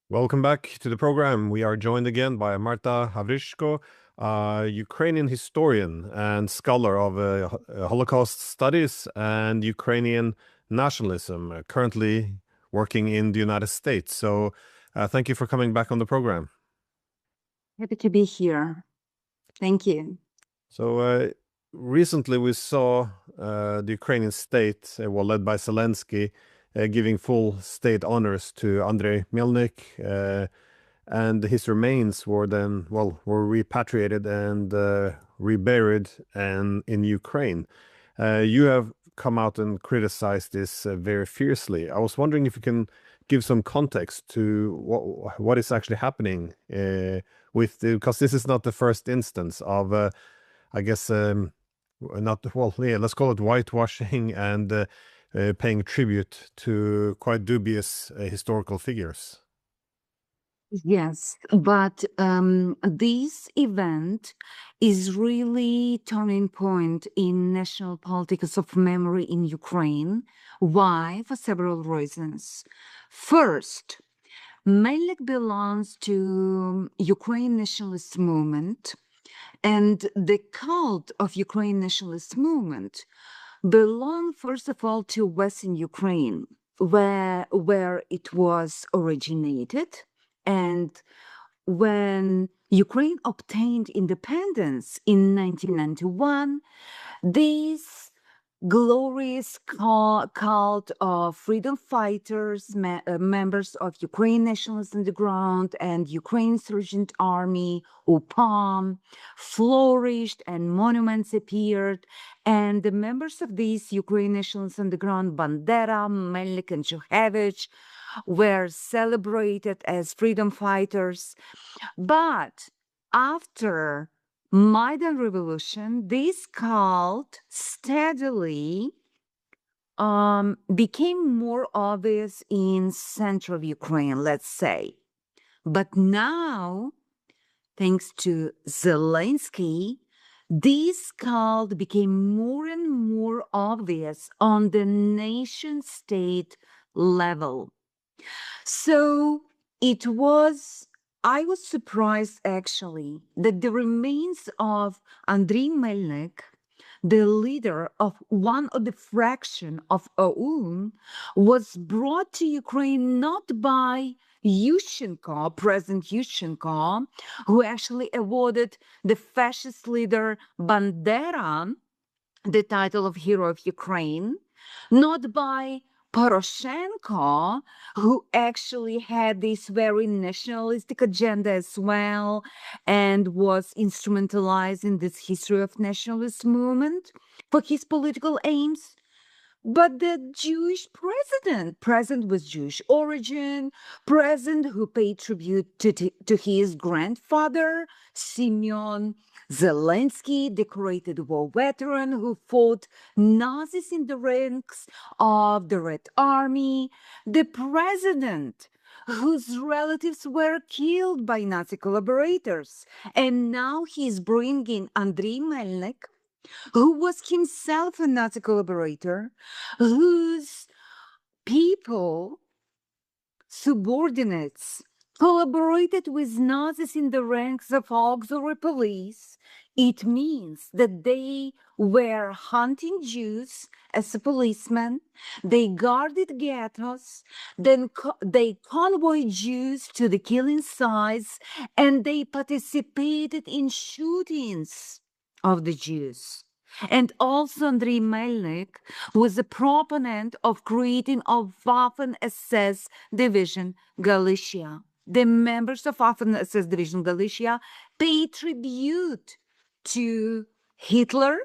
Welcome back to the program. We are joined again by Marta Gavrышко, a Ukrainian historian and scholar of Holocaust studies and Ukrainian nationalism, currently working in the United States. So thank you for coming back on the program. Happy to be here. Thank you. So recently we saw the Ukrainian state, led by Zelensky, giving full state honors to Andrei Melnik, and his remains were then, were repatriated and reburied in Ukraine. You have come out and criticized this very fiercely. I was wondering if you can give some context to what is actually happening because this is not the first instance of, I guess, let's call it whitewashing and paying tribute to quite dubious historical figures. Yes, but this event is really turning point in national politics of memory in Ukraine. Why? For several reasons. First, Melnik belongs to Ukraine nationalist movement, and the cult of Ukraine nationalist movement belong first of all to Western Ukraine, where it was originated. And when Ukraine obtained independence in 1991, this glorious cult of freedom fighters, members of Ukraine Nationalist Underground and Ukraine Insurgent Army, UPAM, flourished and monuments appeared. And the members of these Ukraine Nationalist Underground, Bandera, Melnik, and Shukhevich, were celebrated as freedom fighters. But after Maidan Revolution, this cult steadily became more obvious in central Ukraine, let's say. But now, thanks to Zelensky, this cult became more and more obvious on the nation-state level. So I was surprised actually that the remains of Andriy Melnik, the leader of one of the fraction of OUN, was brought to Ukraine not by Yushchenko, President Yushchenko, who actually awarded the fascist leader Bandera the title of Hero of Ukraine, not by Poroshenko, who actually had this very nationalistic agenda as well and was instrumentalized in this history of nationalist movement for his political aims, but the Jewish president with Jewish origin, president who paid tribute to his grandfather, Simeon Zelensky, decorated war veteran who fought Nazis in the ranks of the Red Army, the president whose relatives were killed by Nazi collaborators. And now he's bringing Andriy Melnik, who was himself a Nazi collaborator, whose people, subordinates, collaborated with Nazis in the ranks of auxiliary police. It means that they were hunting Jews as a policeman, they guarded ghettos, then they convoyed Jews to the killing sites, and they participated in shootings of the Jews. And also Andriy Melnik was a proponent of creating a Waffen-SS Division Galicia. The members of Waffen-SS Division Galicia paid tribute to Hitler.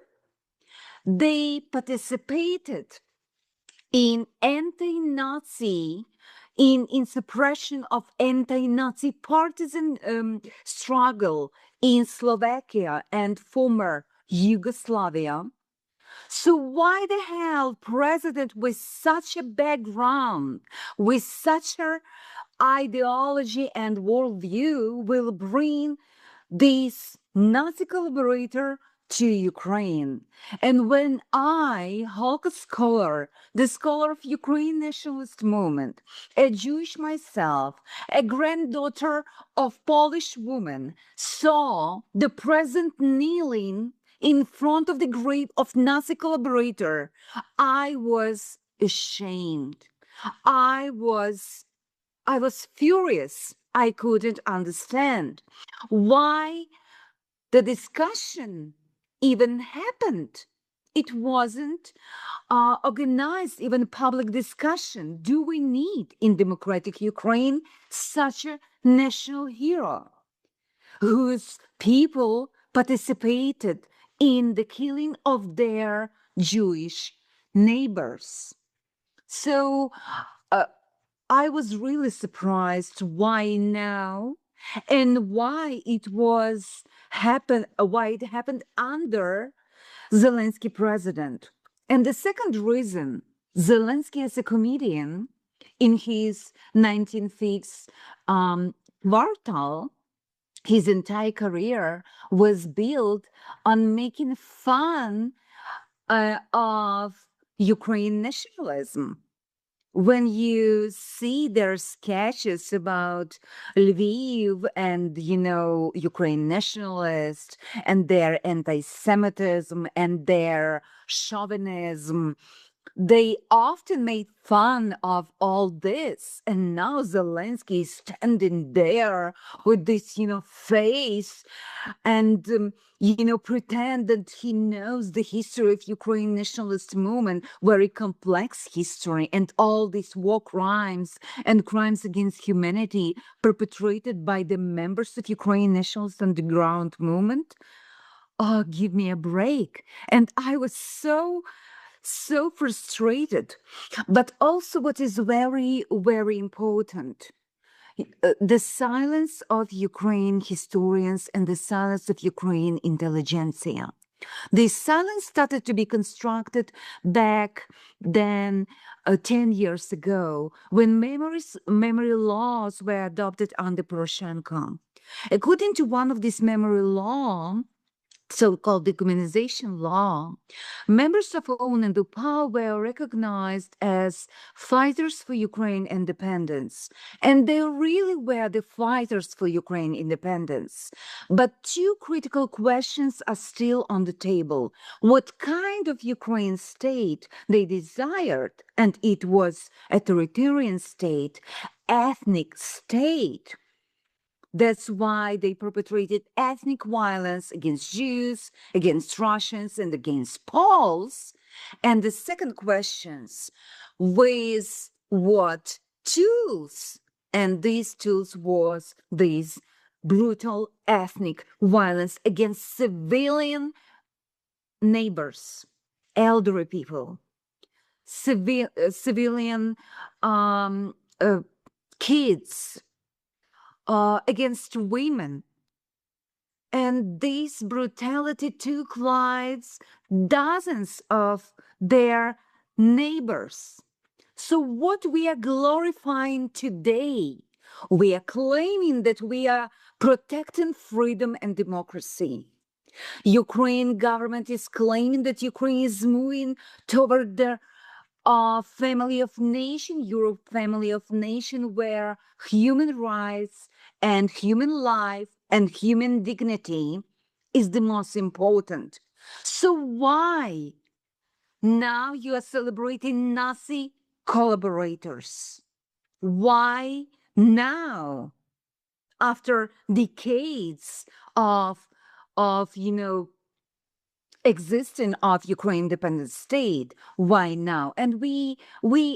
They participated in in suppression of anti-Nazi partisan struggle in Slovakia and former Yugoslavia. So why the hell president with such a background, with such an ideology and worldview will bring this Nazi collaborator to Ukraine. And when I, Holocaust scholar, the scholar of Ukraine nationalist movement, a Jewish myself, a granddaughter of Polish woman, saw the president kneeling in front of the grave of Nazi collaborator, I was ashamed. I was furious. I couldn't understand why the discussion even happened. It wasn't organized, even public discussion. Do we need in democratic Ukraine such a national hero whose people participated in the killing of their Jewish neighbors? So I was really surprised why now and why it happened under Zelensky president. And the second reason, Zelensky as a comedian in his 1950s quartal, his entire career was built on making fun of Ukraine nationalism. When you see their sketches about Lviv and, Ukraine nationalists and their anti-Semitism and their chauvinism, they often made fun of all this. And now Zelensky is standing there with this, face and, pretend that he knows the history of Ukraine nationalist movement, very complex history, and all these war crimes and crimes against humanity perpetrated by the members of Ukraine nationalist underground movement. Oh, give me a break. And I was so frustrated. But also what is very, very important, the silence of Ukraine historians and the silence of Ukraine intelligentsia. This silence started to be constructed back then 10 years ago when memory laws were adopted under Poroshenko. According to one of these memory laws, so-called dehumanization law, members of OUN and UPA were recognized as fighters for Ukraine independence. And they really were the fighters for Ukraine independence. But two critical questions are still on the table. What kind of Ukraine state they desired, and it was a authoritarian state, ethnic state. That's why they perpetrated ethnic violence against Jews, against Russians, and against Poles. And the second questions, with what tools? And these tools was this brutal ethnic violence against civilian neighbors, elderly people, civilian kids, against women. And this brutality took lives dozens of their neighbors. So what we are glorifying today, we are claiming that we are protecting freedom and democracy. Ukraine government is claiming that Ukraine is moving toward the family of nation, Europe family of nation, where human rights and human life and human dignity is the most important. So why now you are celebrating Nazi collaborators? Why now, after decades of existence of Ukraine independent state? Why now? And we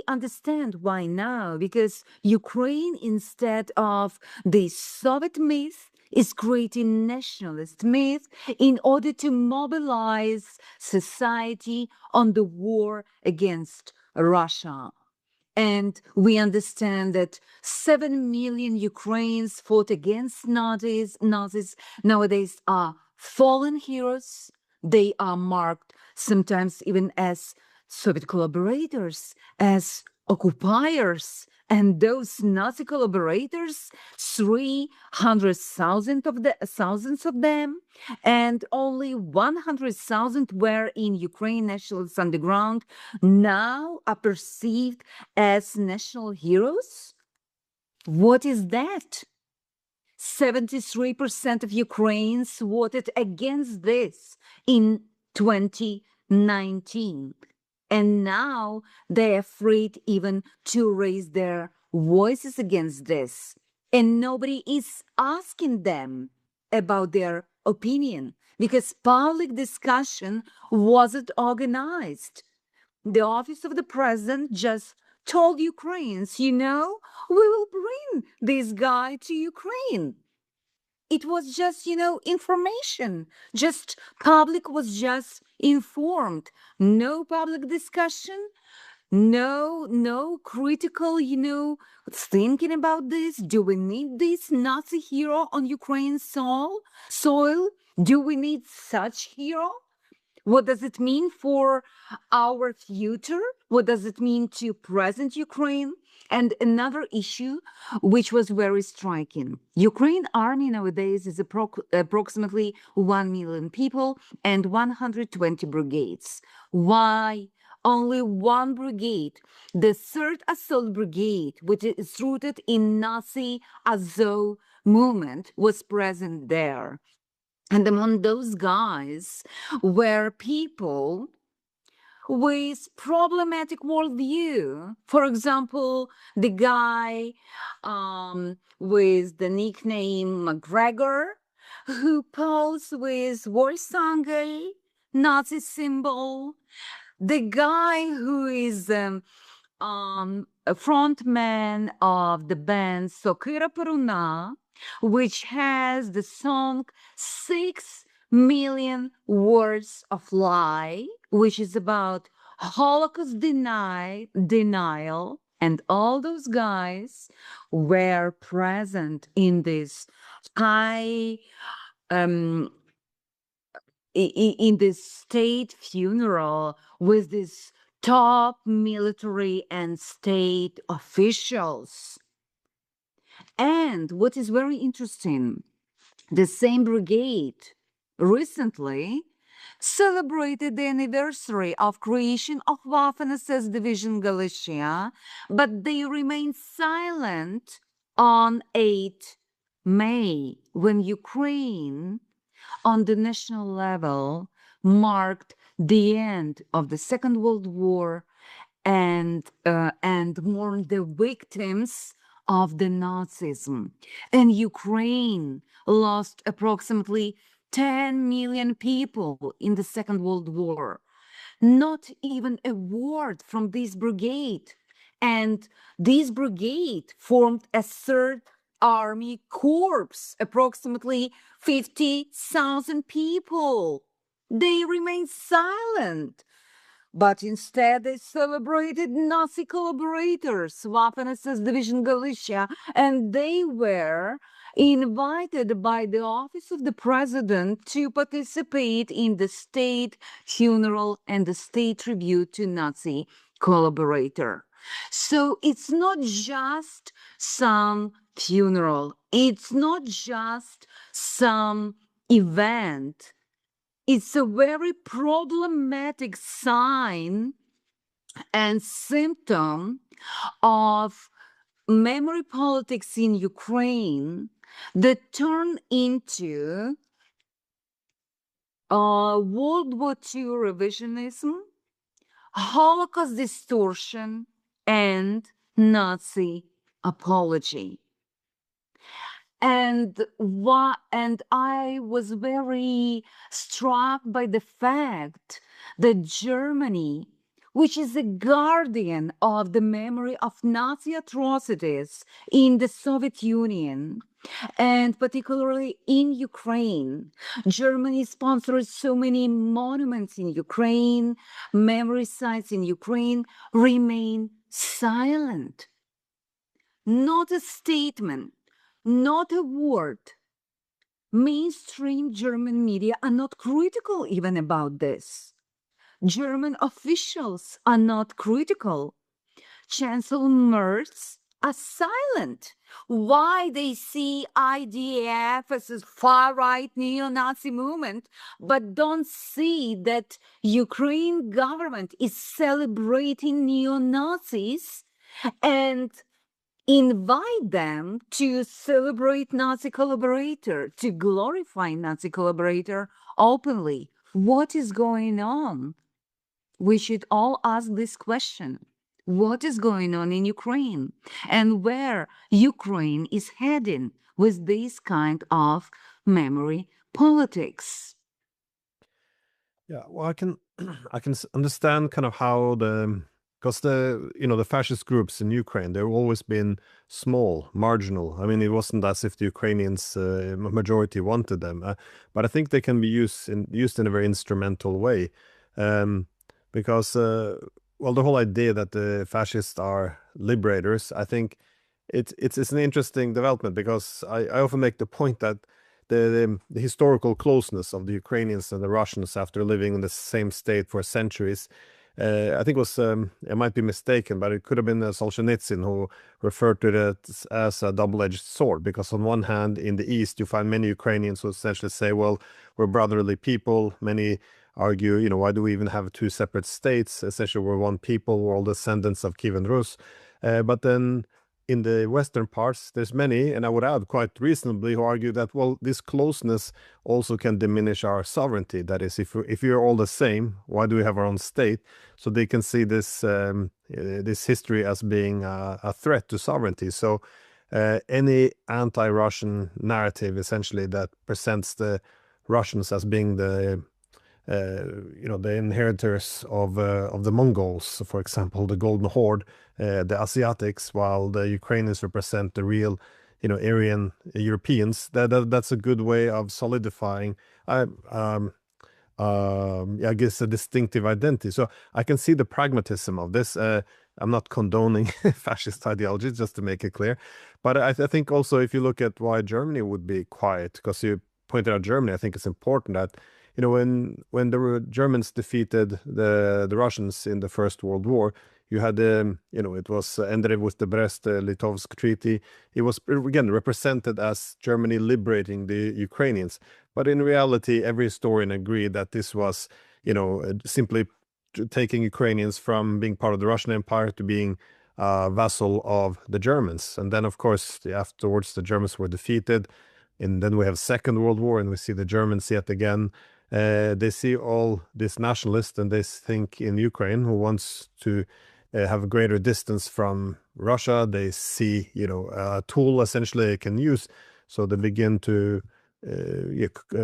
understand why now, because Ukraine, instead of the Soviet myth, is creating nationalist myth in order to mobilize society on the war against Russia. And we understand that 7 million Ukrainians fought against Nazis nowadays are fallen heroes. They are marked sometimes even as Soviet collaborators, as occupiers, And those Nazi collaborators, 300,000 thousands of them, and only 100,000 were in Ukraine nationalist underground, now are perceived as national heroes? What is that? 73% of Ukrainians voted against this in 2019. And now they're afraid even to raise their voices against this. And nobody is asking them about their opinion because public discussion wasn't organized. The office of the president just told Ukrainians, we will bring this guy to Ukraine. It was just, information. Just public was just informed. No public discussion. No critical, thinking about this. Do we need this Nazi hero on Ukraine's soil? Do we need such hero? What does it mean for our future? What does it mean to present Ukraine? And another issue, which was very striking. Ukraine army nowadays is approximately 1 million people and 120 brigades. Why only one brigade? The 3rd Assault Brigade, which is rooted in Nazi Azov movement, was present there. And among those guys were people with problematic worldview. For example, the guy with the nickname McGregor, who posed with Warsange, Nazi symbol. The guy who is a frontman of the band Sokira Peruna, which has the song 6 million words of lie, which is about Holocaust denial, and all those guys were present in this high, in this state funeral with this top military and state officials. And what is very interesting, the same brigade recently celebrated the anniversary of creation of Waffen-SS Division Galicia, but they remained silent on 8 May, when Ukraine, on the national level, marked the end of the Second World War and mourned the victims of the Nazism. And Ukraine lost approximately 10 million people in the Second World War. Not even a word from this brigade. And this brigade formed a 3rd Army Corps, approximately 50,000 people. They remained silent. But instead, they celebrated Nazi collaborators, Waffen-SS Division Galicia, and they were invited by the office of the president to participate in the state funeral and the state tribute to Nazi collaborator. So it's not just some funeral. It's not just some event. It's a very problematic sign and symptom of memory politics in Ukraine that turn into World War II revisionism, Holocaust distortion, and Nazi apology. And I was very struck by the fact that Germany, which is a guardian of the memory of Nazi atrocities in the Soviet Union, and particularly in Ukraine, Germany sponsors so many monuments in Ukraine, memory sites in Ukraine, remain silent. Not a statement. Not a word. Mainstream German media are not critical even about this. German officials are not critical. Chancellor Merz are silent. Why they see IDF as a far-right neo-Nazi movement, but don't see that Ukraine government is celebrating neo-Nazis and invite them to celebrate Nazi collaborator, to glorify Nazi collaborator openly. What is going on? We should all ask this question. What is going on in Ukraine and where Ukraine is heading with this kind of memory politics? Yeah, well, I can understand kind of how because the fascist groups in Ukraine, they've always been small, marginal. I mean, it wasn't as if the Ukrainians majority wanted them, but I think they can be used in a very instrumental way, because well, the whole idea that the fascists are liberators, I think it's an interesting development, because I often make the point that the historical closeness of the Ukrainians and the Russians after living in the same state for centuries, I think was, I might be mistaken, but it could have been Solzhenitsyn who referred to it as a double-edged sword, because on one hand, in the East, you find many Ukrainians who essentially say, well, we're brotherly people. Many argue, why do we even have two separate states? Essentially, we're one people, we're all descendants of Kiev and Rus. But then in the western parts, there's many, and I would add quite reasonably, who argue that, well, this closeness also can diminish our sovereignty. That is, if you're all the same, why do we have our own state? So they can see this this history as being a threat to sovereignty. So any anti-Russian narrative, essentially, that presents the Russians as being the the inheritors of the Mongols, for example, the Golden Horde, the Asiatics, while the Ukrainians represent the real, Aryan Europeans. That's a good way of solidifying, I guess, a distinctive identity. So I can see the pragmatism of this. I'm not condoning fascist ideology, just to make it clear. But I think also, if you look at why Germany would be quiet, because you pointed out Germany, I think it's important that when the Germans defeated the Russians in the First World War, you had it was ended with the Brest-Litovsk Treaty. It was again represented as Germany liberating the Ukrainians, but in reality, every historian agreed that this was simply taking Ukrainians from being part of the Russian Empire to being a vassal of the Germans. And then, of course, afterwards, the Germans were defeated. And then we have Second World War, and we see the Germans yet again. They see all this nationalist, and they think in Ukraine, who wants to have a greater distance from Russia. They see, a tool essentially they can use. So they begin to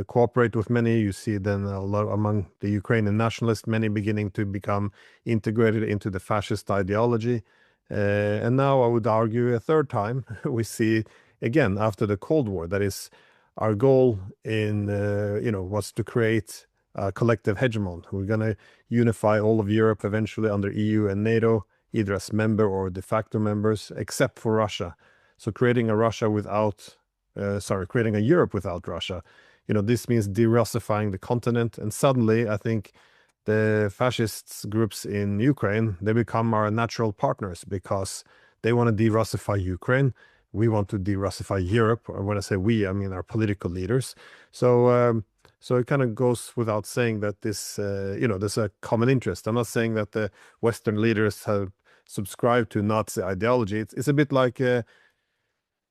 cooperate with many. You see then a lot among the Ukrainian nationalists, many beginning to become integrated into the fascist ideology. And now I would argue a third time, we see again after the Cold War, that is, our goal in was to create a collective hegemon. We're going to unify all of Europe eventually under EU and NATO, either as member or de facto members, except for Russia. So creating a Europe without Russia. This means de-Russifying the continent. And suddenly, I think the fascist groups in Ukraine, they become our natural partners, because they want to de-Russify Ukraine. We want to de-Russify Europe. Or when I say we, I mean our political leaders. So it kind of goes without saying that this, there's a common interest. I'm not saying that the Western leaders have subscribed to Nazi ideology. It's a bit like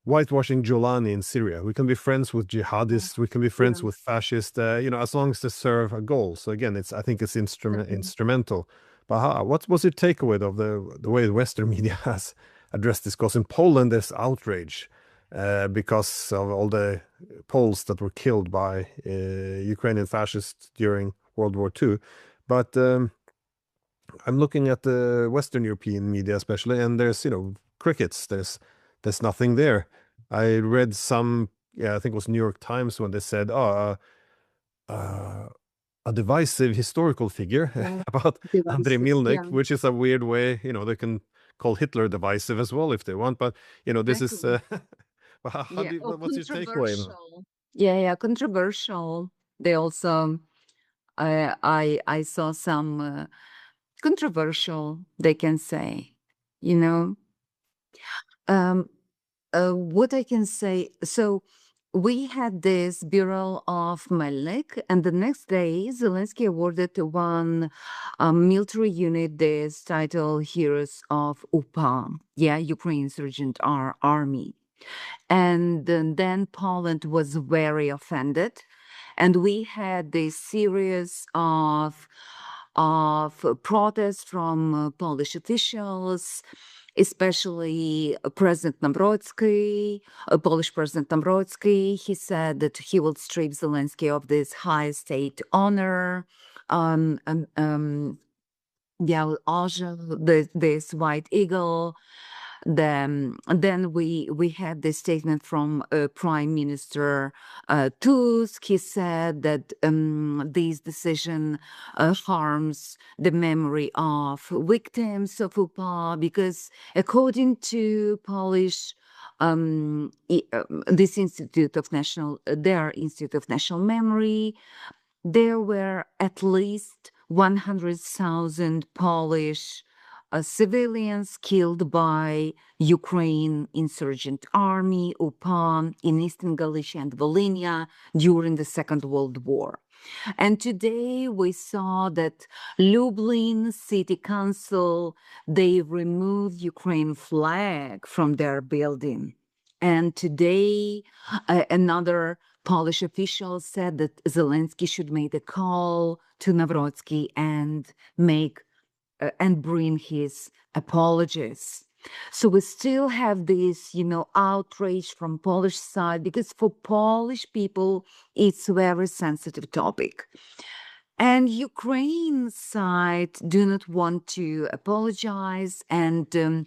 whitewashing Giuliani in Syria. We can be friends with jihadists. We can be friends with fascists. As long as they serve a goal. So again, I think it's instrumental. But what's your takeaway of the way the Western media has addressed this? Because in Poland, there's outrage because of all the Poles that were killed by Ukrainian fascists during World War II. But I'm looking at the Western European media especially, and there's, crickets. There's nothing there. I read some, I think it was New York Times, when they said, a divisive historical figure about Andrei Milnik, which is a weird way, they can call Hitler divisive as well if they want, but this is what's your takeaway? Yeah, controversial. They also, I saw some controversial, they can say, What I can say, so we had this burial of Melnik, and the next day, Zelensky awarded to one military unit this title, Heroes of UPA, Ukraine Insurgent Army. And then Poland was very offended, and we had this series of protests from Polish officials, especially President Nawrocki, Polish President Nawrocki. He said that he will strip Zelensky of this high state honor. This white eagle. Then we had this statement from Prime Minister Tusk. He said that this decision harms the memory of victims of UPA because, according to Polish this Institute of their Institute of National Memory, there were at least 100,000 Polish civilians killed by Ukraine Insurgent Army, UPA, in Eastern Galicia and Volhynia during the Second World War. And today we saw that Lublin City Council, they removed Ukraine flag from their building. And today another Polish official said that Zelensky should make a call to Nawrocki and bring his apologies. So we still have this, outrage from Polish side, because for Polish people, it's a very sensitive topic. And Ukraine side do not want to apologize. And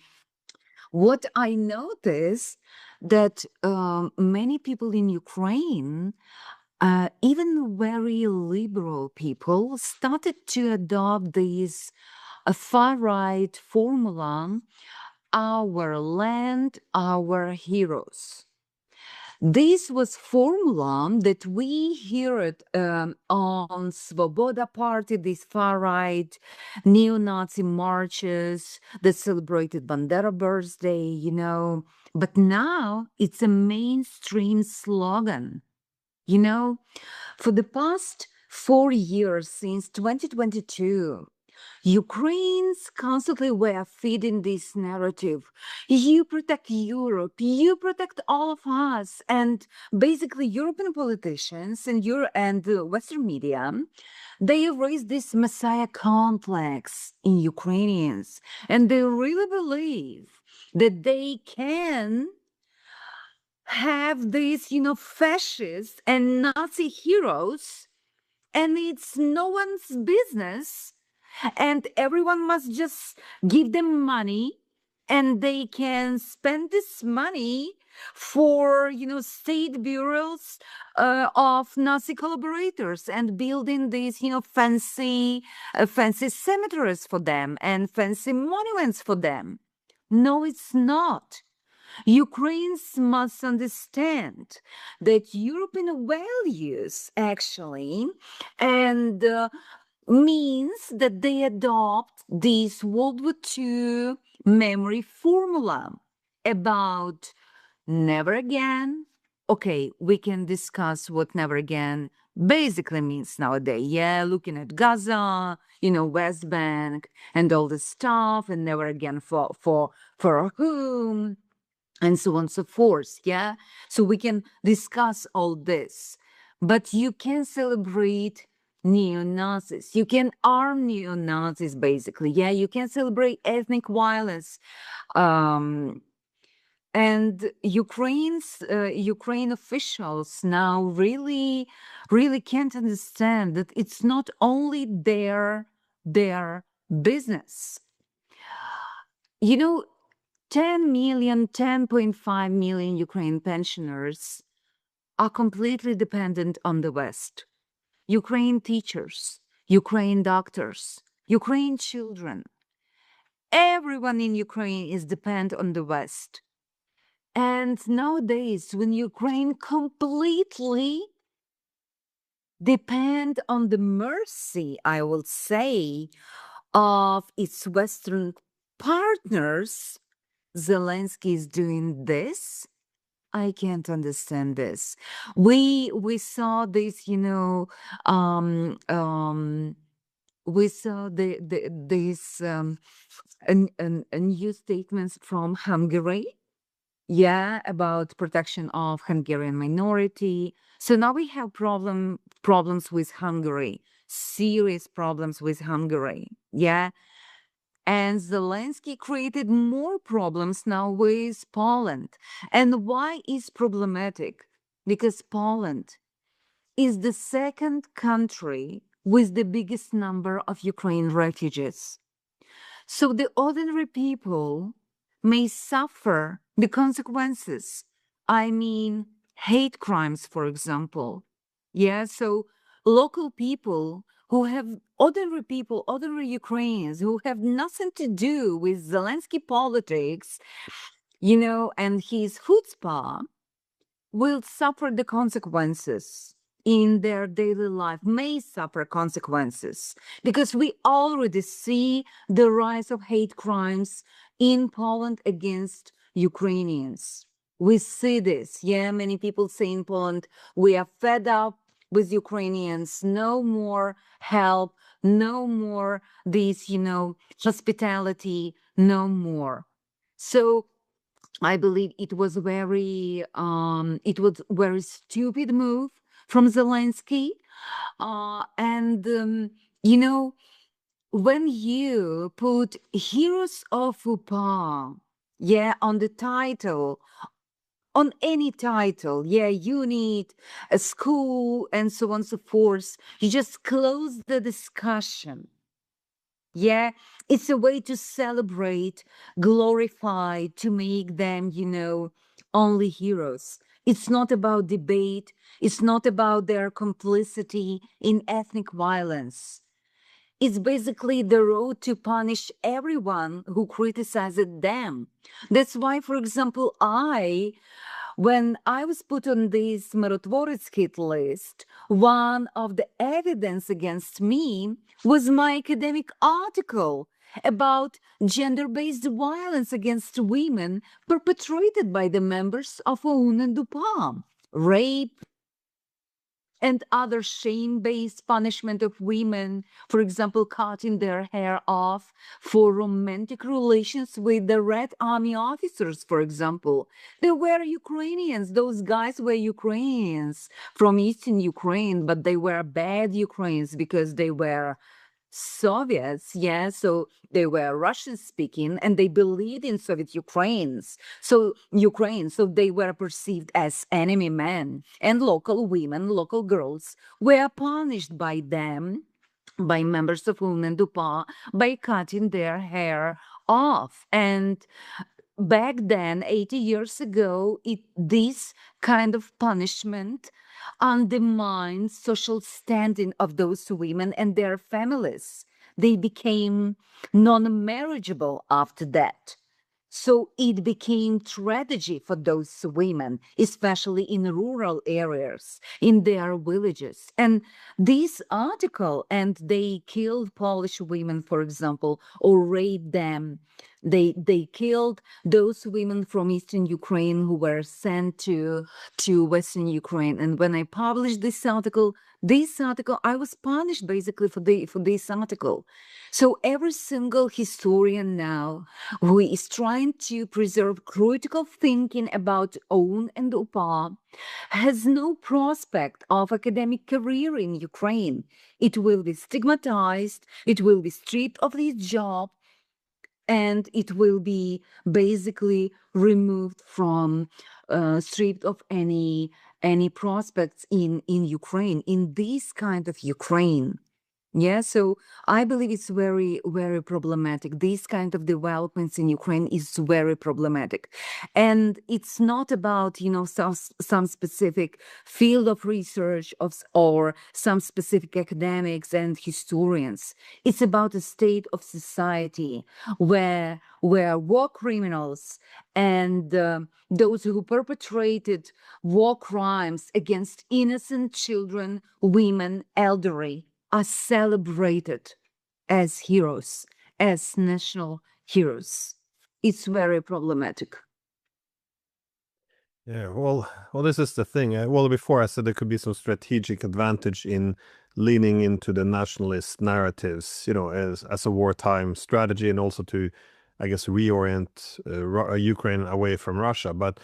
what I noticed that many people in Ukraine, even very liberal people, started to adopt this far-right formula, our land, our heroes. This was formula that we heard on Svoboda Party, these far-right neo-Nazi marches that celebrated Bandera birthday, But now it's a mainstream slogan. For the past 4 years, since 2022, Ukrainians constantly were feeding this narrative. You protect Europe, you protect all of us. And basically, European politicians and Western media, they raise this messiah complex in Ukrainians. And they really believe that they can have these, fascist and Nazi heroes, and it's no one's business. And everyone must just give them money, and they can spend this money for, state bureaus of Nazi collaborators and building these, fancy cemeteries for them and fancy monuments for them. No, it's not. Ukrainians must understand that European values actually and means that they adopt this World War II memory formula about never again. Okay, we can discuss what never again basically means nowadays. Yeah, looking at Gaza, West Bank and all this stuff, and never again for whom, and so on and so forth. Yeah, so we can discuss all this, but you can celebrate neo-Nazis. You can arm neo-Nazis, basically. Yeah, you can celebrate ethnic violence. And Ukraine officials now really, really can't understand that it's not only their business. 10.5 million Ukrainian pensioners are completely dependent on the West. Ukraine teachers, Ukraine doctors, Ukraine children. Everyone in Ukraine is dependent on the West. And nowadays, when Ukraine completely depend on the mercy, I will say, of its Western partners, Zelensky is doing this? I can't understand this. We saw this, we saw these new statements from Hungary, about protection of Hungarian minority. So now we have problems with Hungary, serious problems with Hungary, And Zelensky created more problems now with Poland. And why is problematic? Because Poland is the second country with the biggest number of Ukraine refugees. So the ordinary people may suffer the consequences. I mean, hate crimes, for example. So local people who have ordinary Ukrainians who have nothing to do with Zelensky politics, and his chutzpah, will suffer the consequences in their daily life, may suffer consequences, because we already see the rise of hate crimes in Poland against Ukrainians. We see this. Many people say in Poland, we are fed up with Ukrainians, no more help, no more this, hospitality, no more. So I believe it was very stupid move from Zelensky. When you put Heroes of UPA, on the title, on any title, you need a school and so on and so forth, you just close the discussion. It's a way to celebrate, glorify, to make them, only heroes. It's not about debate. It's not about their complicity in ethnic violence. It's basically the road to punish everyone who criticizes them. That's why, for example, when I was put on this Mиротворец hit list, one of the evidence against me was my academic article about gender-based violence against women perpetrated by the members of OUN and UPA, rape, and other shame-based punishment of women, for example, cutting their hair off for romantic relations with the Red Army officers, for example. They were Ukrainians. Those guys were Ukrainians from Eastern Ukraine, but they were bad Ukrainians because they were Soviets, so they were Russian speaking and they believed in Soviet Ukraine, so they were perceived as enemy men, and local women, local girls were punished by them, by members of OUN and UPA, by cutting their hair off. And back then, 80 years ago, this kind of punishment undermined social standing of those women and their families. They became non-marriageable after that. So it became tragedy for those women, especially in rural areas, in their villages. And this article, and they killed Polish women, for example, or raped them. They killed those women from Eastern Ukraine who were sent to Western Ukraine. And when I published this article, I was punished basically for this article. So every single historian now who is trying to preserve critical thinking about OUN and UPA has no prospect of academic career in Ukraine. It will be stigmatized, it will be stripped of its job, and it will be basically removed from, stripped of any prospects in Ukraine, in this kind of Ukraine. So I believe it's very, very problematic. These kind of developments in Ukraine is very problematic. And it's not about, some specific field of research or some specific academics and historians. It's about a state of society where war criminals and those who perpetrated war crimes against innocent children, women, elderly, are celebrated as heroes, as national heroes. it's very problematic. Yeah, well, this is the thing. Well, before I said there could be some strategic advantage in leaning into the nationalist narratives, as a wartime strategy, and also to, I guess, reorient Ukraine away from Russia. But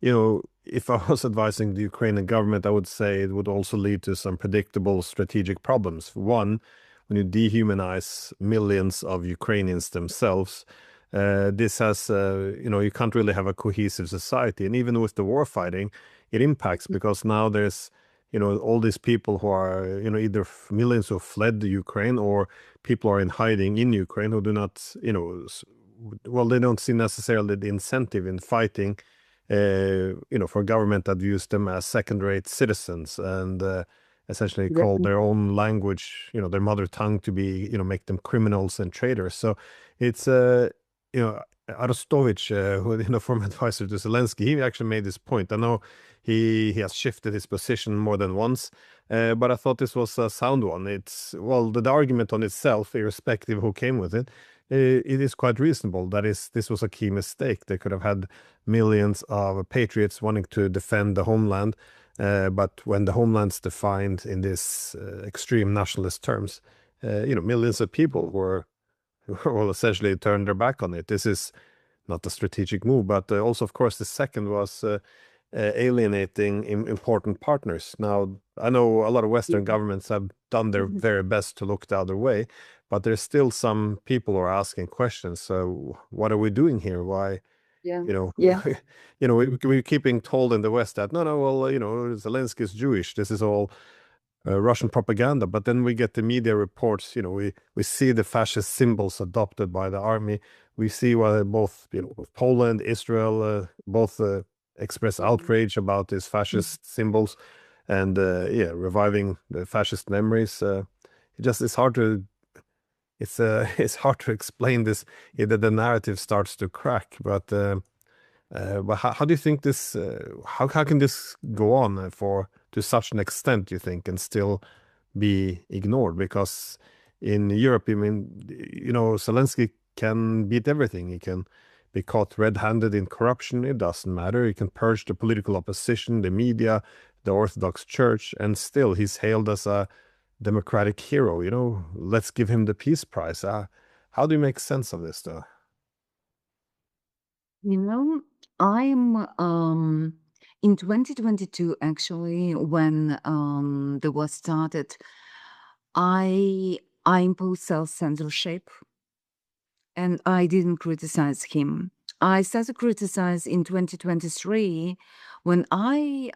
if I was advising the Ukrainian government, I would say it would also lead to some predictable strategic problems. One, when you dehumanize millions of Ukrainians themselves, this has, you can't really have a cohesive society. And even with the war fighting, it impacts because now there's, all these people who are, either millions who fled the Ukraine or people are in hiding in Ukraine who do not, they don't see necessarily the incentive in fighting, for a government that views them as second-rate citizens and essentially call their own language, their mother tongue to be, make them criminals and traitors. So it's, Arostovich, who, former advisor to Zelensky, he actually made this point. I know he has shifted his position more than once, but I thought this was a sound one. It's, well, the argument on itself, irrespective of who came with it, it is quite reasonable. That is, this was a key mistake. They could have had millions of patriots wanting to defend the homeland, but when the homeland's defined in this extreme nationalist terms, millions of people were will essentially turn their back on it. This is not a strategic move, but also, of course, the second was alienating important partners. Now, I know a lot of Western governments have done their very best to look the other way, but there's still some people who are asking questions. So what are we doing here? Why? We're keeping told in the West that no, well, Zelensky is Jewish. This is all Russian propaganda. But then we get the media reports. We see the fascist symbols adopted by the army. We see both Poland, Israel, both express outrage about these fascist symbols, and reviving the fascist memories. It's hard to. It's hard to explain this. The narrative starts to crack, but how do you think this? How can this go on to such an extent, you think, and still be ignored? Because in Europe, Zelensky can beat everything. He can be caught red-handed in corruption. It doesn't matter. He can purge the political opposition, the media, the Orthodox Church, and still he's hailed as a democratic hero. Let's give him the Peace Prize. How do you make sense of this, though? I'm in 2022, actually, when the war started, I imposed self-censorship, and I didn't criticize him. I started to criticize in 2023 when I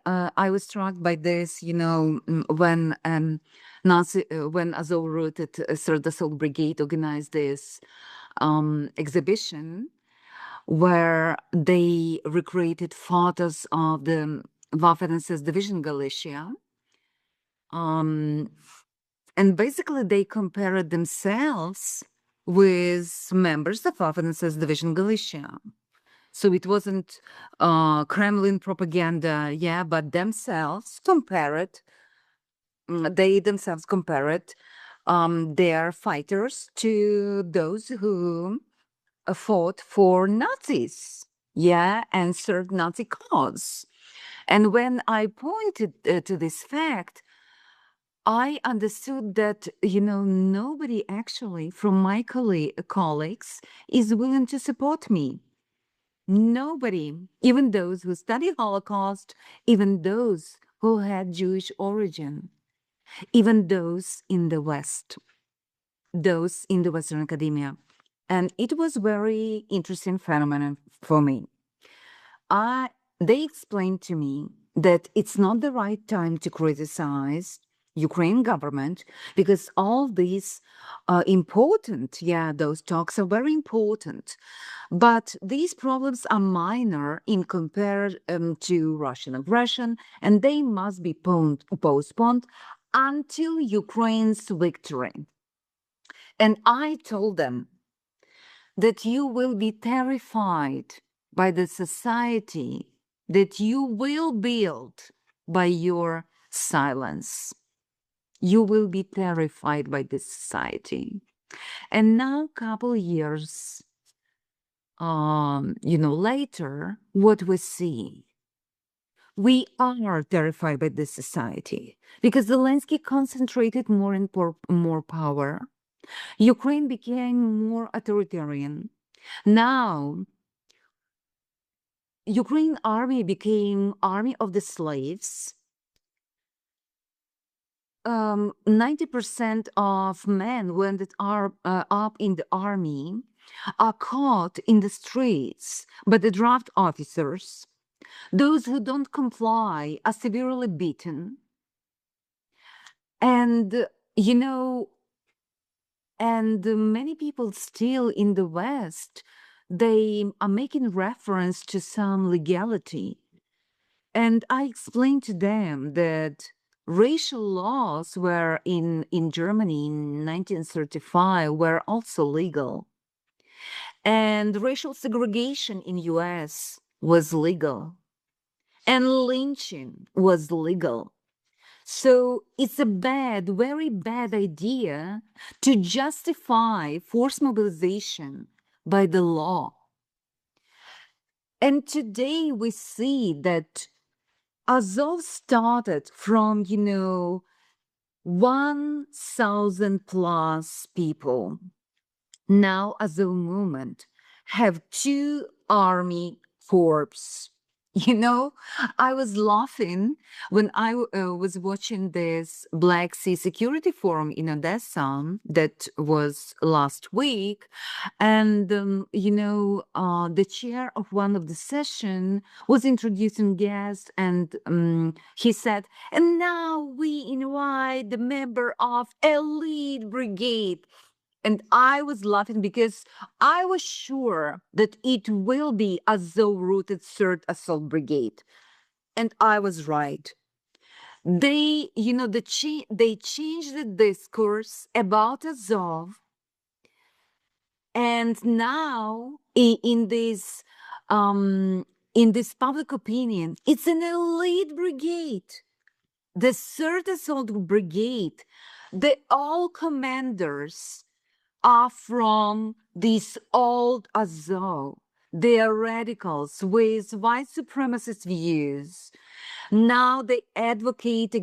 was struck by this, when when Azov rooted Third Assault Brigade organized this exhibition where they recreated photos of the Waffen-SS Division Galicia. And basically they compared themselves with members of Waffen-SS Division Galicia. So it wasn't Kremlin propaganda, but they themselves compared their fighters to those who fought for Nazis, and served Nazi cause. And when I pointed to this fact, I understood that, nobody actually from my colleagues is willing to support me. Nobody, even those who study Holocaust, even those who had Jewish origin, even those in the West, those in the Western academia. And it was very interesting phenomenon for me. They explained to me that it's not the right time to criticize Ukraine government because all these are important. Those talks are very important. But these problems are minor in comparison to Russian aggression, and they must be postponed until Ukraine's victory. And I told them that you will be terrified by the society that you will build by your silence. You will be terrified by this society. And now, couple years later, what we see. We are terrified by this society because Zelensky concentrated more and more power. Ukraine became more authoritarian. Now, Ukraine army became army of the slaves. 90% of men who ended up in the army are caught in the streets by the draft officers. Those who don't comply are severely beaten. And, many people still in the West, they are making reference to some legality. And I explained to them that racial laws were in Germany in 1935 were also legal. And racial segregation in US was legal. And lynching was legal. So it's a very bad idea to justify forced mobilization by the law. And today we see that Azov started from, 1,000 plus people. Now Azov movement have 2 army corps. I was laughing when I was watching this Black Sea Security Forum in Odessa that was last week. And, the chair of one of the session was introducing guests and he said, and now we invite the member of elite brigade. And I was laughing because I was sure that it will be Azov-rooted 3rd Assault Brigade. And I was right. They, they changed the discourse about Azov. And now in this public opinion, it's an elite brigade. The 3rd Assault Brigade, all commanders are from this old Azov. They are radicals with white supremacist views. Now they advocate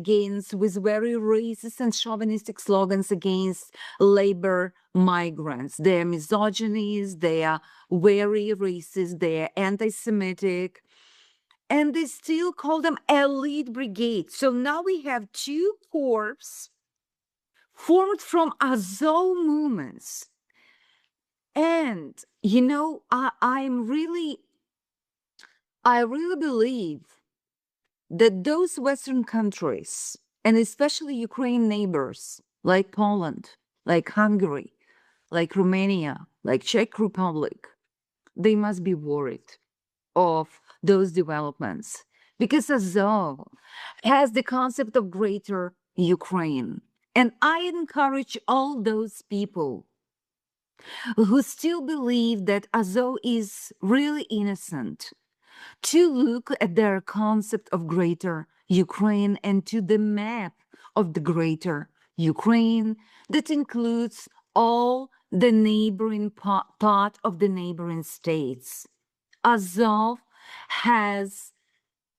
with very racist and chauvinistic slogans against labor migrants. They are misogynists, they are very racist, they are anti-Semitic, and they still call them elite brigade. So now we have 2 corps formed from Azov movements. And, I really believe that those Western countries, and especially Ukraine neighbors, like Poland, like Hungary, like Romania, like Czech Republic, they must be worried of those developments because Azov has the concept of greater Ukraine. And I encourage all those people who still believe that Azov is really innocent to look at their concept of greater Ukraine and to the map of the greater Ukraine that includes all the neighboring part of the neighboring states. Azov has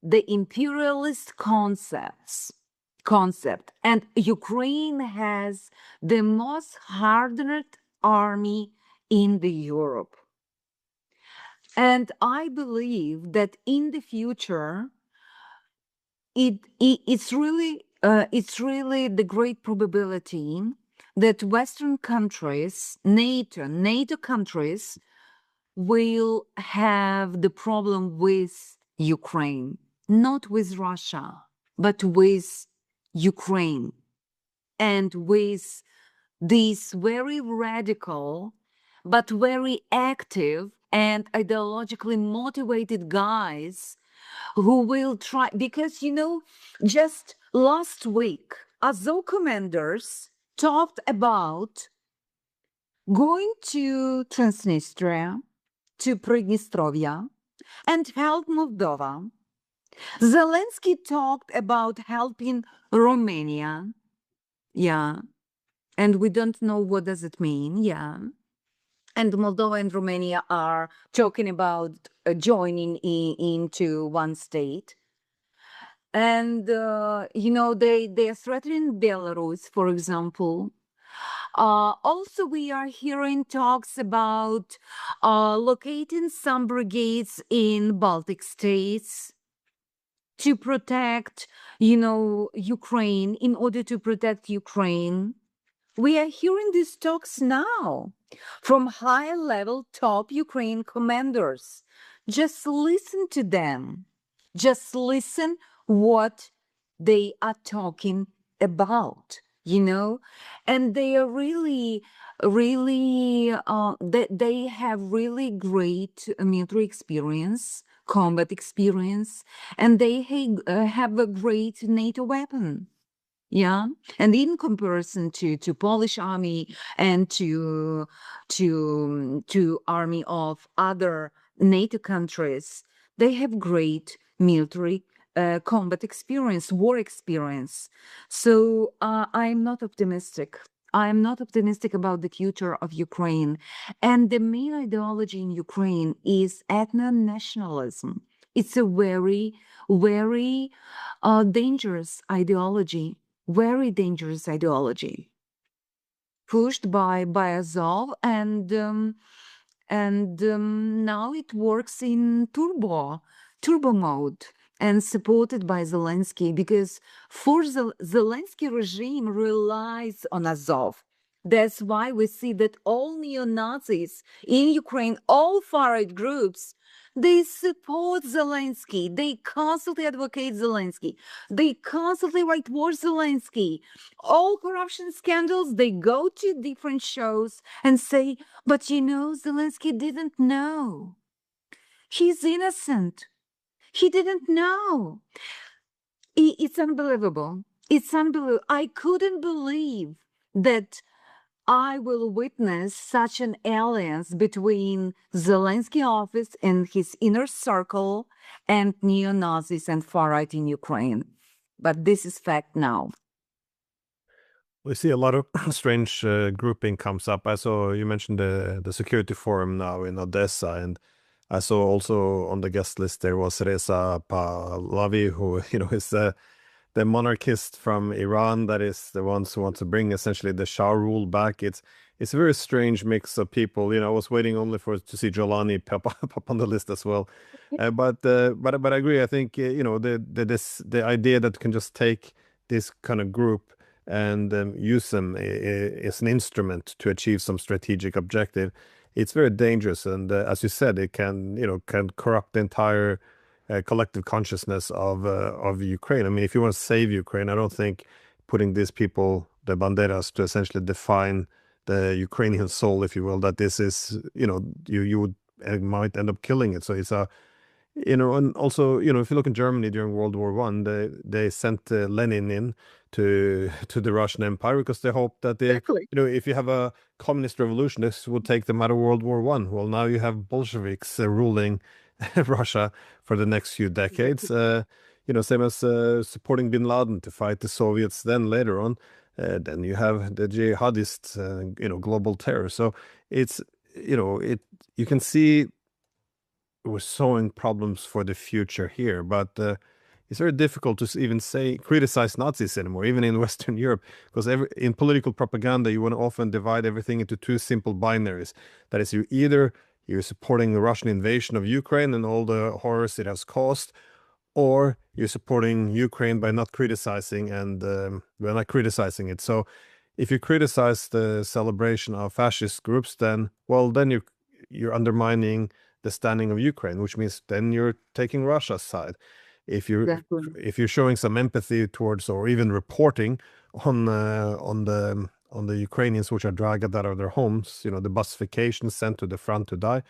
the imperialist concept, and Ukraine has the most hardened army in the Europe. And I believe that in the future, it's really the great probability that Western countries, NATO countries, will have the problem with Ukraine, not with Russia, but with Ukraine, and with these very radical, but very active and ideologically motivated guys who will try, because, just last week, Azov commanders talked about going to Transnistria, to Pridnestrovia, and help Moldova. Zelensky talked about helping Romania. Yeah. And we don't know what does it mean. Yeah. and Moldova and Romania are talking about joining into one state. And, they are threatening Belarus, for example. Also, we are hearing talks about locating some brigades in Baltic states to protect, Ukraine, in order to protect Ukraine. We are hearing these talks now from high-level top Ukraine commanders. Just listen to them. Just listen what they are talking about, and they are really, really, they have really great military experience, combat experience, and they have a great NATO weapon. Yeah, and in comparison to Polish army and to army of other NATO countries, they have great military combat experience, war experience. So I'm not optimistic. I'm not optimistic about the future of Ukraine. And the main ideology in Ukraine is ethno-nationalism. It's a very, very dangerous ideology. Very dangerous ideology pushed by Azov, and now it works in turbo mode and supported by Zelensky, because for Zelensky regime relies on Azov. That's why we see that all neo-Nazis in Ukraine, all far-right groups, they support Zelensky. They constantly advocate Zelensky. They constantly write war Zelensky. All corruption scandals, they go to different shows and say, but Zelensky didn't know. He's innocent. He didn't know. It's unbelievable. It's unbelievable. I couldn't believe that I will witness such an alliance between Zelensky office and his inner circle and neo-Nazis and far-right in Ukraine. But this is fact now. We see a lot of strange grouping comes up. I saw you mentioned the security forum now in Odessa, and I saw also on the guest list there was Reza Pahlavi, who is the monarchist from Iran, that is the ones who want to bring essentially the Shah rule back. It's a very strange mix of people. I was waiting only to see Jolani pop on the list as well. But I agree. I think the idea that can just take this kind of group and use them as an instrument to achieve some strategic objective, it's very dangerous. And as you said, it can corrupt the entire collective consciousness of Ukraine. I mean, if you want to save Ukraine, I don't think putting these people, the banderas, to essentially define the Ukrainian soul, if you will, that this is, you would might end up killing it. So it's and also, if you look in Germany during World War I, they sent Lenin in to the Russian Empire because they hoped that Exactly. if you have a communist revolution, this would take them out of World War I. Well, now you have Bolsheviks ruling Russia for the next few decades. Same as supporting Bin Laden to fight the Soviets. Then later on, then you have the jihadists, global terror. So it's you can see we're sowing problems for the future here, but it's very difficult to even criticize Nazis anymore, even in Western Europe, because in political propaganda, you want to often divide everything into two simple binaries. That is, you're supporting the Russian invasion of Ukraine and all the horrors it has caused, or you're supporting Ukraine by not criticizing it. So if you criticize the celebration of fascist groups, then you're undermining the standing of Ukraine, which means then you're taking Russia's side. If you're showing some empathy towards, or even reporting on the Ukrainians which are dragged out of their homes, the busification sent to the front to die,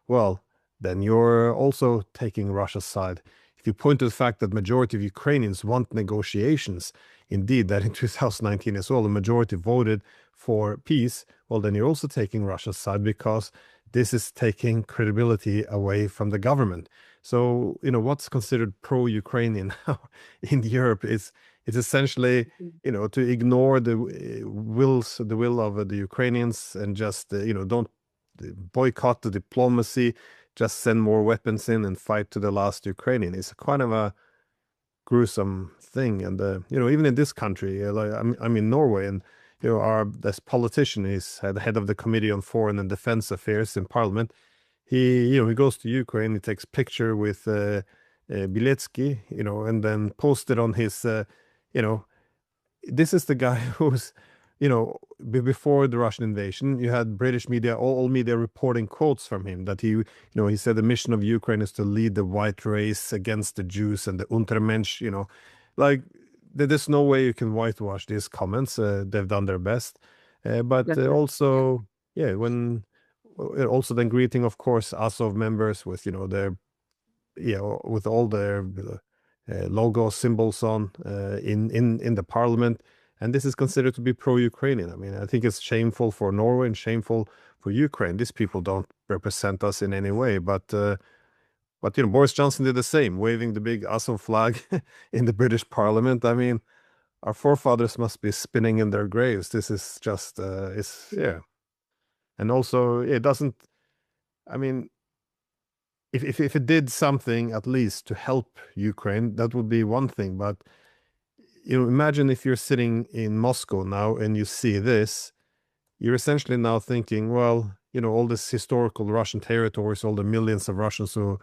well, then you're also taking Russia's side. If you point to the fact that majority of Ukrainians want negotiations, indeed, that in 2019 as well, the majority voted for peace, well, then you're also taking Russia's side, because this is taking credibility away from the government. So, what's considered pro-Ukrainian now in Europe is essentially, to ignore the will of the Ukrainians and just, don't boycott the diplomacy, just send more weapons in and fight to the last Ukrainian. It's kind of a gruesome thing. And even in this country, I'm in Norway, and this politician is the head of the Committee on Foreign and Defense Affairs in Parliament. He goes to Ukraine, he takes picture with Bilecki, and then posted on his, this is the guy who's, before the Russian invasion, you had British media, all media reporting quotes from him that he said the mission of Ukraine is to lead the white race against the Jews and the Untermensch, like there's no way you can whitewash these comments. They've done their best. But also, when also then greeting, of course, Azov members with, their, with all their logo symbols on in the parliament. And this is considered to be pro-Ukrainian. I mean, I think it's shameful for Norway and shameful for Ukraine. These people don't represent us in any way. But Boris Johnson did the same, waving the big Azov flag in the British Parliament. I mean, our forefathers must be spinning in their graves. This is just, And also, it doesn't, I mean, if it did something at least to help Ukraine, that would be one thing. But imagine if you're sitting in Moscow now and you see this, you're essentially now thinking, well, all this historical Russian territories, all the millions of Russians who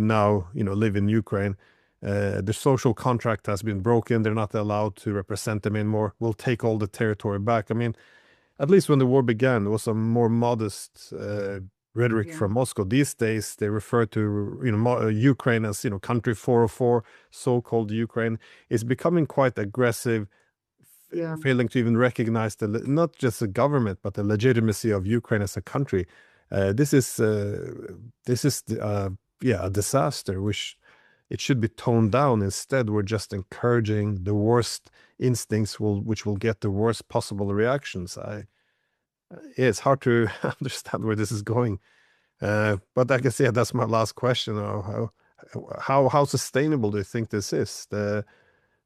now, live in Ukraine, the social contract has been broken. They're not allowed to represent them anymore. We'll take all the territory back. I mean, at least when the war began, there was a more modest rhetoric from Moscow. These days, they refer to Ukraine as country 404, so-called Ukraine. Is becoming quite aggressive, failing to even recognize not just the government but the legitimacy of Ukraine as a country. This is a disaster. Which it should be toned down. Instead, we're just encouraging the worst instincts, which will get the worst possible reactions. It's hard to understand where this is going. But I guess, that's my last question. How sustainable do you think this is?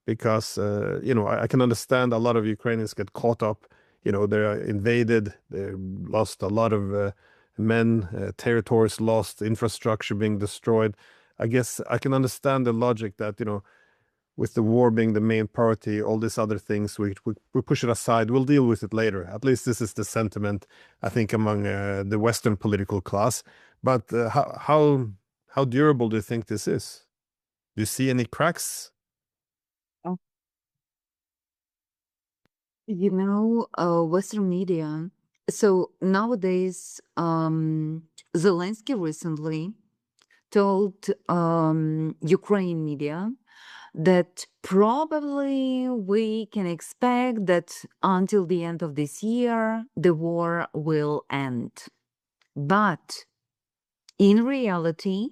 Because, I can understand a lot of Ukrainians get caught up. They're invaded. They lost a lot of men, territories lost, infrastructure being destroyed. I guess I can understand the logic that, with the war being the main priority, all these other things, we push it aside. We'll deal with it later. At least this is the sentiment, I think, among the Western political class. But how durable do you think this is? Do you see any cracks? Western media. So nowadays, Zelensky recently told Ukraine media that probably we can expect that until the end of this year, the war will end. But in reality,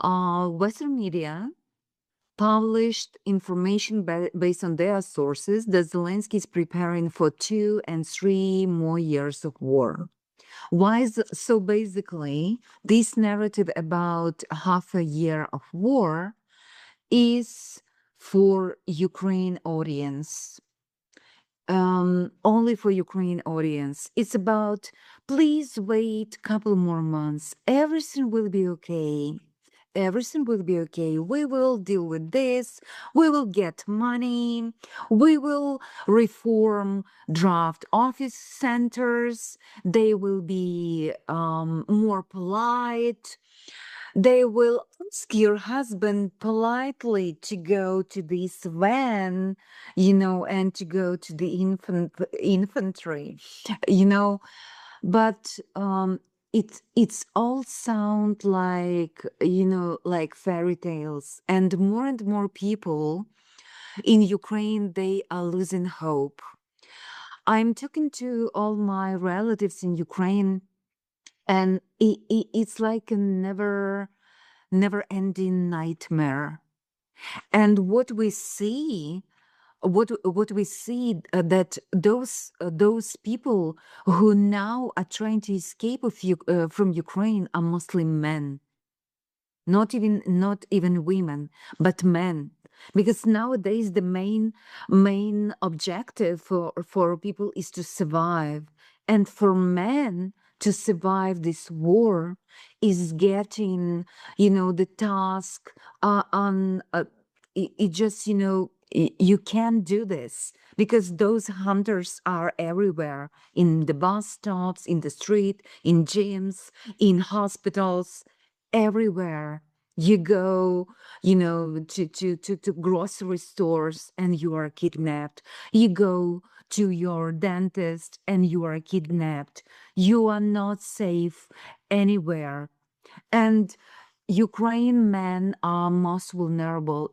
Western media published information based on their sources that Zelensky is preparing for 2 and 3 more years of war. So basically, this narrative about half a year of war is for Ukraine audience, only for Ukraine audience. It's about, please wait a couple more months. Everything will be okay. Everything will be okay. We will deal with this. We will get money. We will reform draft office centers. They will be more polite. They will ask your husband politely to go to this van, and to go to the infantry, But it's all sound like, like fairy tales. And more people in Ukraine, they are losing hope. I'm talking to all my relatives in Ukraine, and it's like a never-ending nightmare. And what we see that those people who now are trying to escape from Ukraine are mostly men, not even women, but men. Because nowadays the main objective for people is to survive, and for men to survive this war is getting, the task on. It just, you can't do this because those hunters are everywhere, in the bus stops, in the street, in gyms, in hospitals, everywhere. You go, to grocery stores and you are kidnapped. You go to your dentist and you are kidnapped. You are not safe anywhere. And Ukraine men are most vulnerable.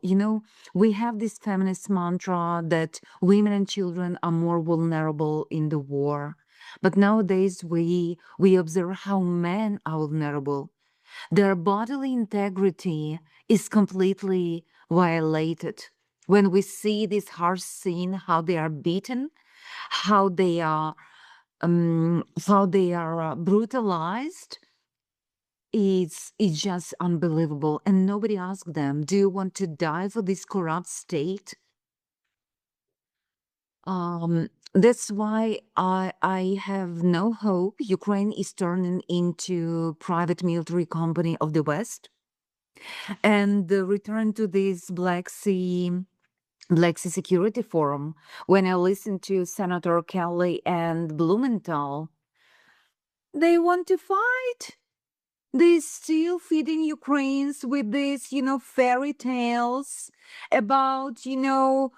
We have this feminist mantra that women and children are more vulnerable in the war. But nowadays we observe how men are vulnerable. Their bodily integrity is completely violated. When we see this harsh scene, how they are beaten, how they are brutalized, it's just unbelievable. And nobody asked them, do you want to die for this corrupt state? That's why I have no hope Ukraine is turning into private military company of the West. And the return to this Black Sea Security Forum, when I listened to Senator Kelly and Blumenthal, they want to fight. They still feeding Ukrainians with these, fairy tales about, you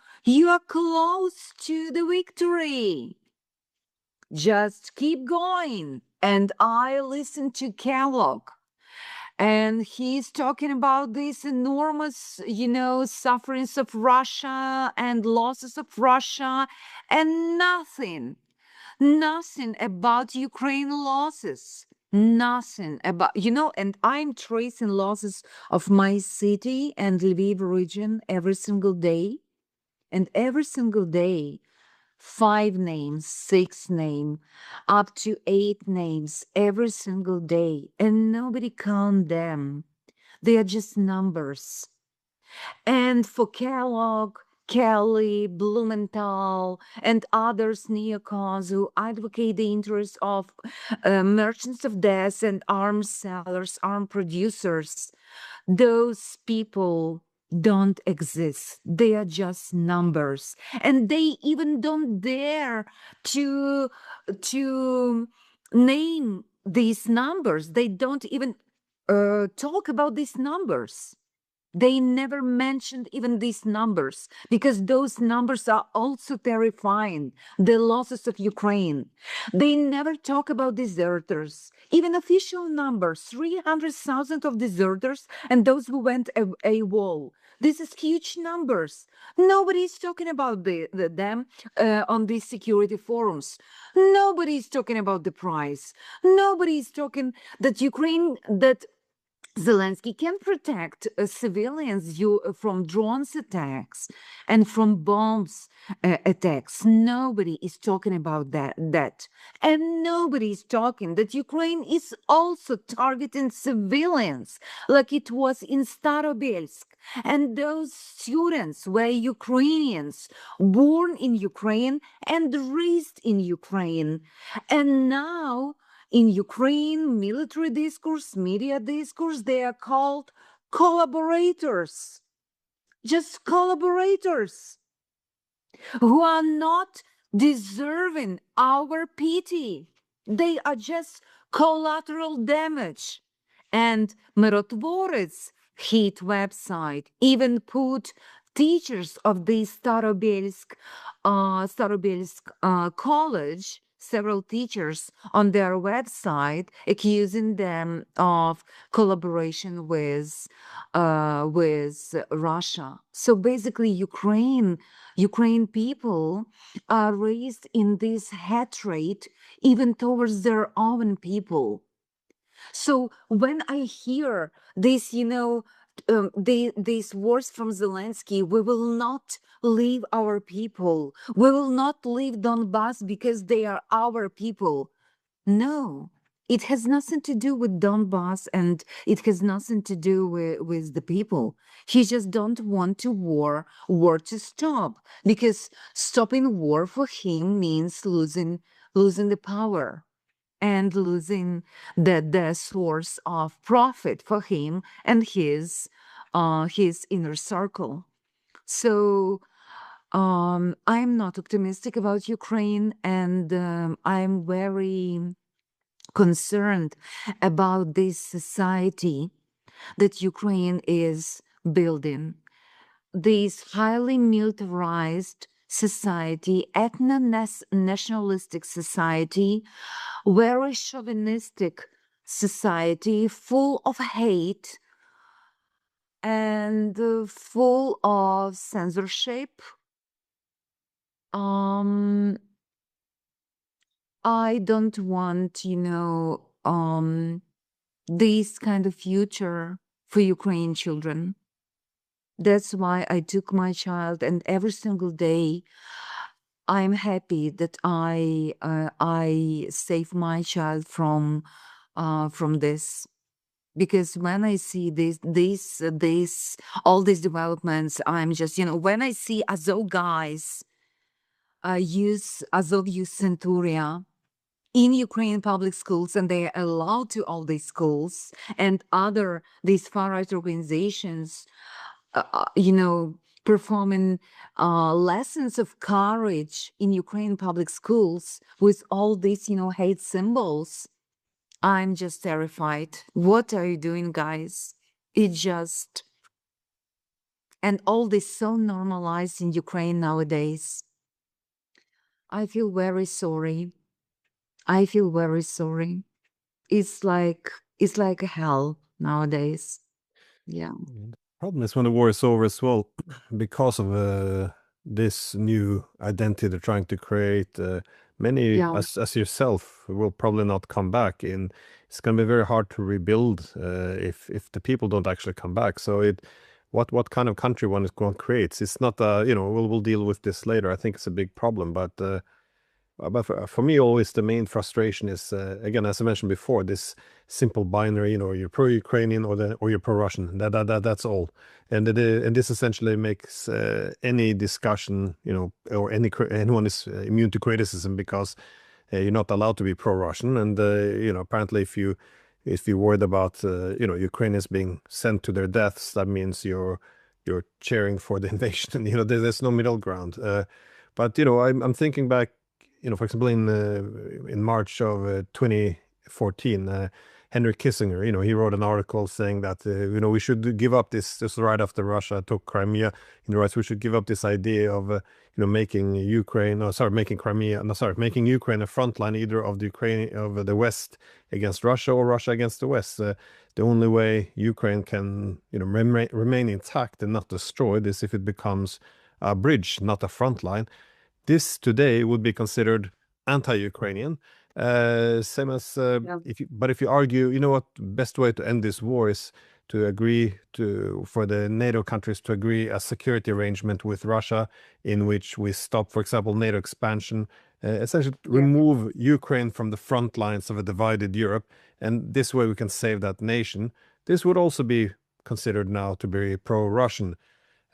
are close to the victory. Just keep going. And I listened to Kellogg, and he's talking about these enormous, sufferings of Russia and losses of Russia, and nothing about Ukraine losses. Nothing about, and I'm tracing losses of my city and Lviv region every single day. And every single day, 5 names, 6 names, up to 8 names every single day. And nobody count them. They are just numbers. And for Kellogg, Kelly, Blumenthal, and others neocons who advocate the interests of merchants of death and arms sellers, arms producers, those people don't exist. They are just numbers. And they even don't dare to name these numbers. They don't even talk about these numbers. They never mentioned even these numbers because those numbers are also terrifying. The losses of Ukraine. They never talk about deserters. Even official numbers, 300,000 of deserters and those who went AWOL. This is huge numbers. Nobody is talking about them on these security forums. Nobody is talking about the price. Nobody is talking that Zelensky can protect civilians from drones attacks and from bombs attacks. Nobody is talking about that. And nobody is talking that Ukraine is also targeting civilians like it was in Starobelsk. And those students were Ukrainians, born in Ukraine and raised in Ukraine. And now in Ukraine, military discourse, media discourse, they are called collaborators. Just collaborators who are not deserving our pity. They are just collateral damage. And Mиротворец hit website even put teachers of the Starobelsk college, several teachers on their website, accusing them of collaboration with Russia. So basically, Ukraine people are raised in this hatred even towards their own people. So when I hear this, these words from Zelensky, we will not leave our people. We will not leave Donbass because they are our people. No, it has nothing to do with Donbass, and it has nothing to do with the people. He just don't want war to stop, because stopping war for him means losing the power. and losing the source of profit for him and his inner circle. So I'm not optimistic about Ukraine, and I'm very concerned about this society that Ukraine is building. This highly militarized society, ethno-nationalistic society, very chauvinistic society, full of hate and full of censorship. I don't want, this kind of future for Ukrainian children. That's why I took my child, and every single day I'm happy that I save my child from this. Because when I see all these developments, I'm just, when I see Azov guys Azov use Centuria in Ukrainian public schools, and they are allowed to all these schools, and these far-right organizations, performing lessons of courage in Ukrainian public schools with all these, hate symbols. I'm just terrified. What are you doing, guys? And all this so normalized in Ukraine nowadays. I feel very sorry. It's like hell nowadays. Yeah. The problem is when the war is over as well, because of this new identity they're trying to create, many, Yeah. as yourself, will probably not come back. And it's going to be very hard to rebuild if the people don't actually come back. So what kind of country one is going to create? It's not, we'll deal with this later. I think it's a big problem, but for me, always the main frustration is, again, as I mentioned before, this simple binary, you're pro-Ukrainian or you're pro-Russian. That's all. And this essentially makes any discussion, or anyone is immune to criticism, because you're not allowed to be pro-Russian. And apparently, if you're worried about Ukrainians being sent to their deaths, that means you're cheering for the invasion. There's no middle ground. But I'm thinking back. For example, in March of 2014, Henry Kissinger, he wrote an article saying that, we should give up this right after Russia took Crimea. We should give up this idea of, making Ukraine a front line either of the West against Russia or Russia against the West. The only way Ukraine can, remain intact and not destroyed is if it becomes a bridge, not a front line. This today would be considered anti-Ukrainian, same as if you argue, what best way to end this war is to agree for the NATO countries to agree a security arrangement with Russia in which we stop, for example, NATO expansion, essentially remove Ukraine from the front lines of a divided Europe, and this way we can save that nation. This would also be considered now to be pro-Russian.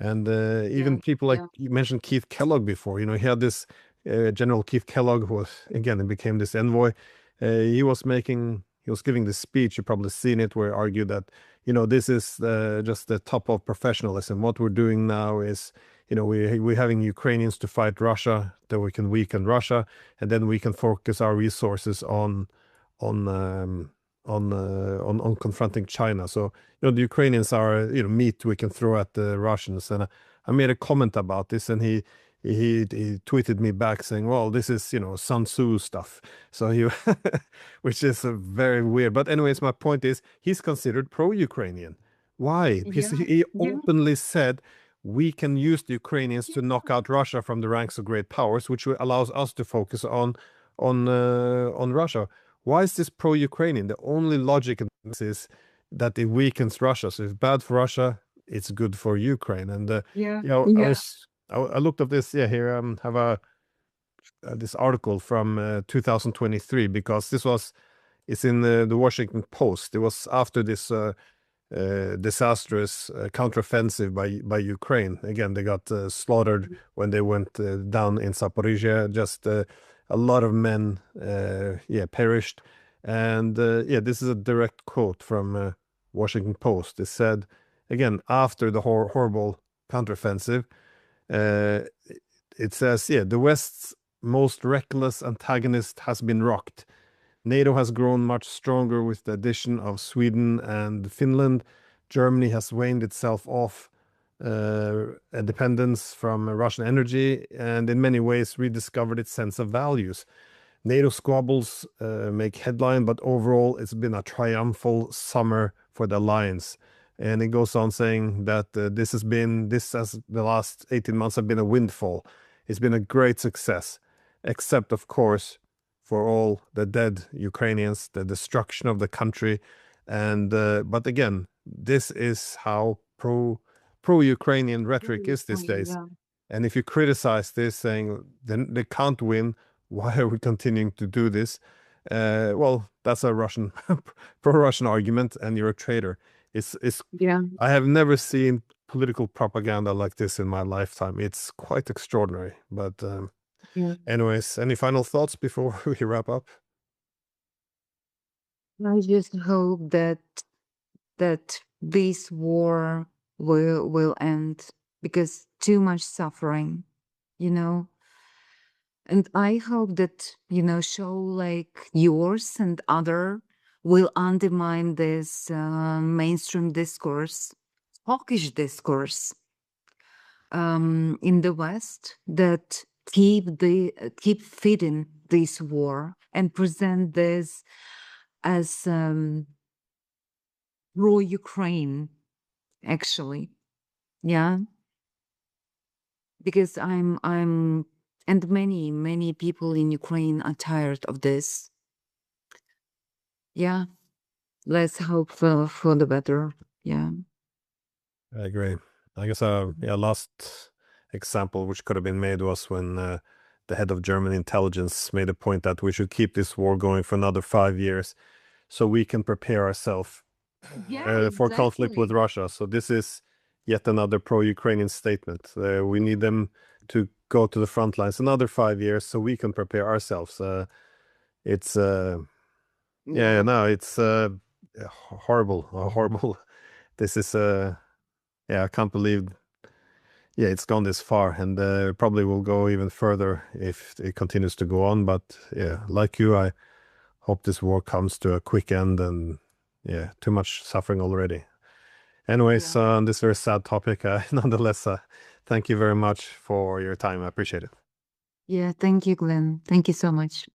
And even people like you mentioned Keith Kellogg before, he had this General Keith Kellogg, who was, again, became this envoy. He was giving this speech, you've probably seen it, where he argued that, this is just the top of professionalism. What we're doing now is, we're having Ukrainians to fight Russia, that we can weaken Russia, and then we can focus our resources on confronting China. So, the Ukrainians are, meat we can throw at the Russians. And I made a comment about this, and he tweeted me back saying, well, this is, Sun Tzu stuff. So which is very weird. But anyways, my point is, he's considered pro-Ukrainian. Why? Because he openly said, we can use the Ukrainians to knock out Russia from the ranks of great powers, which allows us to focus on Russia. Why is this pro-Ukrainian? The only logic in this is that it weakens Russia. So if it's bad for Russia, it's good for Ukraine. And I looked up this. Here have this article from 2023, because it's in the Washington Post. It was after this disastrous counteroffensive by Ukraine. Again, they got slaughtered when they went down in Zaporizhia. Just a lot of men perished. And yeah, this is a direct quote from Washington Post. It said, again, after the horrible counteroffensive, it says, yeah, the West's most reckless antagonist has been rocked. NATO has grown much stronger with the addition of Sweden and Finland. Germany has weaned itself off dependence from Russian energy and in many ways rediscovered its sense of values. NATO squabbles make headline, but overall it's been a triumphal summer for the alliance. And it goes on saying that this as the last 18 months have been a windfall. It's been a great success, except of course for all the dead Ukrainians, the destruction of the country. And but again, this is how pro-Ukrainian rhetoric is these days. Yeah. And if you criticize this, saying then they can't win, why are we continuing to do this? Well, that's a Russian pro-Russian argument, and you're a traitor. It's Yeah. I have never seen political propaganda like this in my lifetime. It's quite extraordinary. But Yeah. anyways, any final thoughts before we wrap up? I just hope that this war will end, because too much suffering, you know. And I hope that, show like yours and other will undermine this mainstream discourse, hawkish discourse in the West that keep feeding this war and present this as pro-Ukraine, actually. Yeah. Because I'm and many people in Ukraine are tired of this. Yeah. Let's hope for the better. Yeah. I agree. I guess last example which could have been made was when the head of German intelligence made a point that we should keep this war going for another 5 years so we can prepare ourselves for conflict with Russia. So this is yet another pro-Ukrainian statement. We need them to go to the front lines another 5 years so we can prepare ourselves. It's horrible. This is I can't believe it's gone this far, and probably will go even further if it continues to go on. But yeah, like you, I hope this war comes to a quick end, and too much suffering already. Anyways, on this very sad topic, nonetheless, thank you very much for your time. I appreciate it. Yeah, thank you, Glenn. Thank you so much.